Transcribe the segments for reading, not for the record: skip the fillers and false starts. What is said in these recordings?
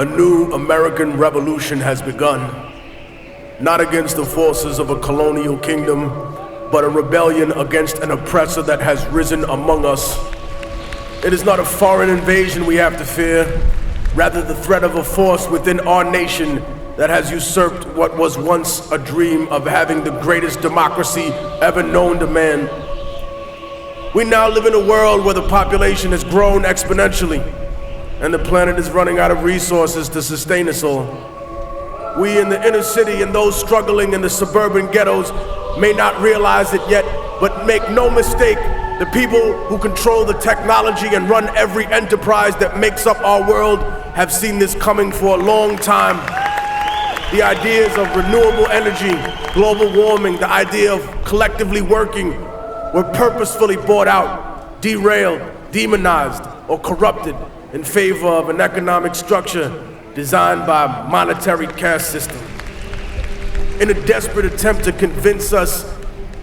A new American revolution has begun, not against the forces of a colonial kingdom, but a rebellion against an oppressor that has risen among us. It is not a foreign invasion we have to fear, rather the threat of a force within our nation that has usurped what was once a dream of having the greatest democracy ever known to man. We now live in a world where the population has grown exponentially, and the planet is running out of resources to sustain us all. We in the inner city and those struggling in the suburban ghettos may not realize it yet, but make no mistake, the people who control the technology and run every enterprise that makes up our world have seen this coming for a long time. The ideas of renewable energy, global warming, the idea of collectively working were purposefully bought out, derailed, demonized, or corrupted in favor of an economic structure designed by a monetary caste system. In a desperate attempt to convince us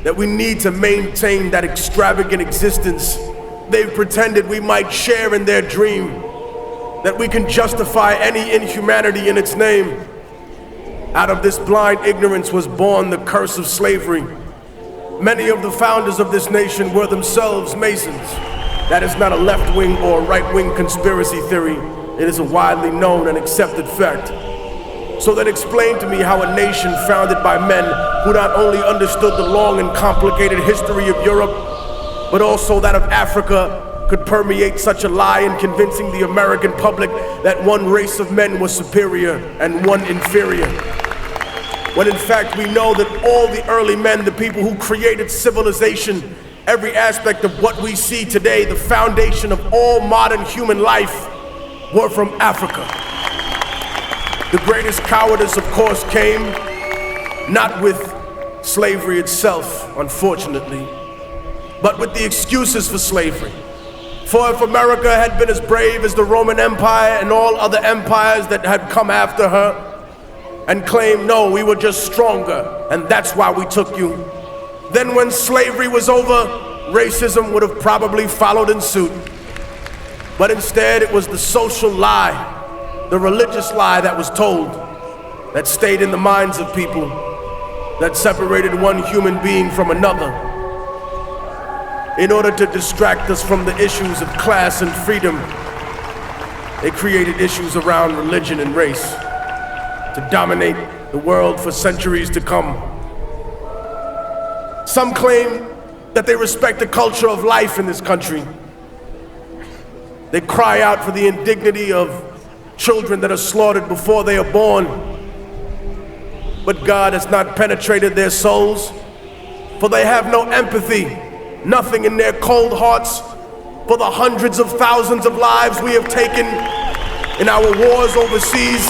that we need to maintain that extravagant existence, they've pretended we might share in their dream, that we can justify any inhumanity in its name. Out of this blind ignorance was born the curse of slavery. Many of the founders of this nation were themselves Masons. That is not a left-wing or right-wing conspiracy theory. It is a widely known and accepted fact. So then explain to me how a nation founded by men who not only understood the long and complicated history of Europe, but also that of Africa, could permeate such a lie in convincing the American public that one race of men was superior and one inferior. When in fact we know that all the early men, the people who created civilization, every aspect of what we see today, the foundation of all modern human life, were from Africa. The greatest cowardice, of course, came not with slavery itself, unfortunately, but with the excuses for slavery. For if America had been as brave as the Roman Empire and all other empires that had come after her, and claimed, no, we were just stronger, and that's why we took you, then when slavery was over, racism would have probably followed in suit. But instead, it was the social lie, the religious lie that was told, that stayed in the minds of people, that separated one human being from another, in order to distract us from the issues of class and freedom. They created issues around religion and race to dominate the world for centuries to come. Some claim that they respect the culture of life in this country. They cry out for the indignity of children that are slaughtered before they are born. But God has not penetrated their souls, for they have no empathy, nothing in their cold hearts for the hundreds of thousands of lives we have taken in our wars overseas,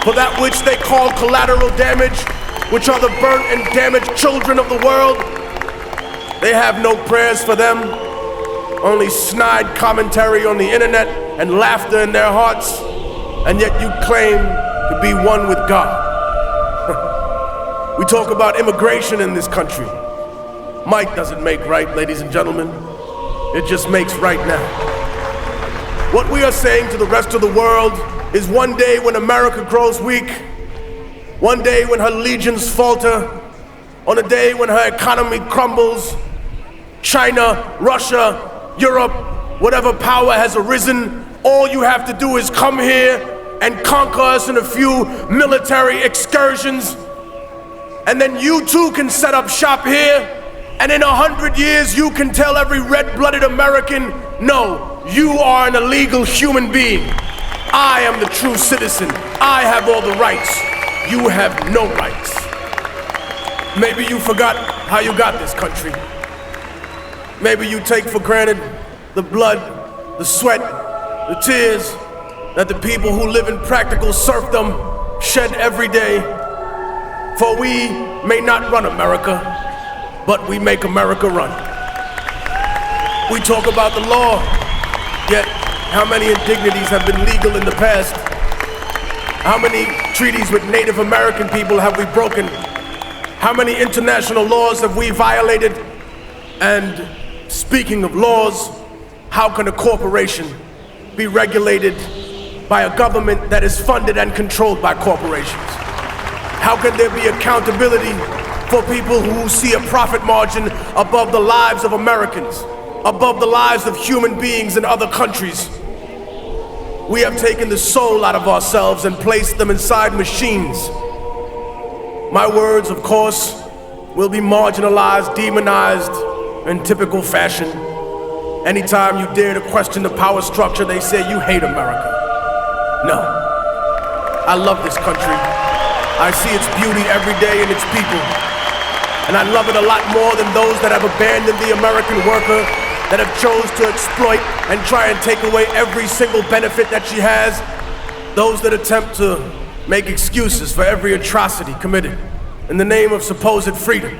for that which they call collateral damage, which are the burnt and damaged children of the world. They have no prayers for them, only snide commentary on the internet and laughter in their hearts, and yet you claim to be one with God. We talk about immigration in this country. Might doesn't make right, ladies and gentlemen. It just makes right now. What we are saying to the rest of the world is one day when America grows weak, one day when her legions falter, on a day when her economy crumbles, China, Russia, Europe, whatever power has arisen, all you have to do is come here and conquer us in a few military excursions, and then you too can set up shop here, and in 100 years you can tell every red-blooded American, no, you are an illegal human being. I am the true citizen. I have all the rights. You have no rights. Maybe you forgot how you got this country. Maybe you take for granted the blood, the sweat, the tears that the people who live in practical serfdom shed every day. For we may not run America, but we make America run. We talk about the law, yet how many indignities have been legal in the past? How many treaties with Native American people have we broken? How many international laws have we violated? And speaking of laws, how can a corporation be regulated by a government that is funded and controlled by corporations? How can there be accountability for people who see a profit margin above the lives of Americans, above the lives of human beings in other countries? We have taken the soul out of ourselves and placed them inside machines. My words, of course, will be marginalized, demonized in typical fashion. Anytime you dare to question the power structure, they say you hate America. No, I love this country. I see its beauty every day in its people. And I love it a lot more than those that have abandoned the American worker, that have chose to exploit and try and take away every single benefit that she has. Those that attempt to make excuses for every atrocity committed in the name of supposed freedom.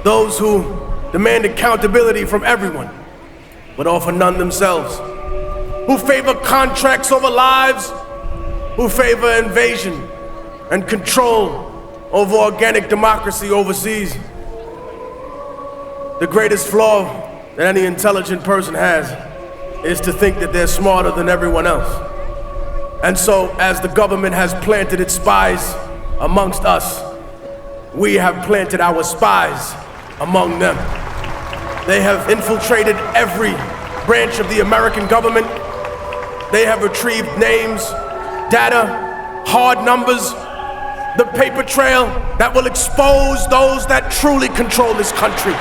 Those who demand accountability from everyone, but offer none themselves. Who favor contracts over lives, who favor invasion and control over organic democracy overseas. The greatest flaw that any intelligent person has is to think that they're smarter than everyone else. And so, as the government has planted its spies amongst us, we have planted our spies among them. They have infiltrated every branch of the American government. They have retrieved names, data, hard numbers, the paper trail that will expose those that truly control this country,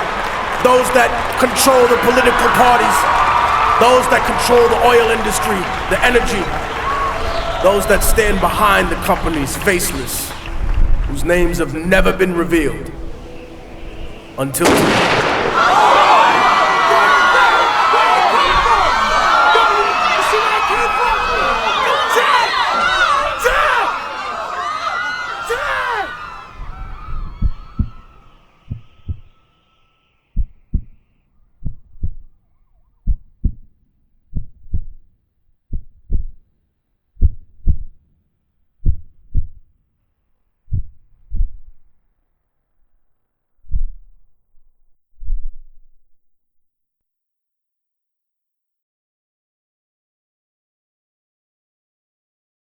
those that control the political parties, those that control the oil industry, the energy, those that stand behind the companies, faceless, whose names have never been revealed until today.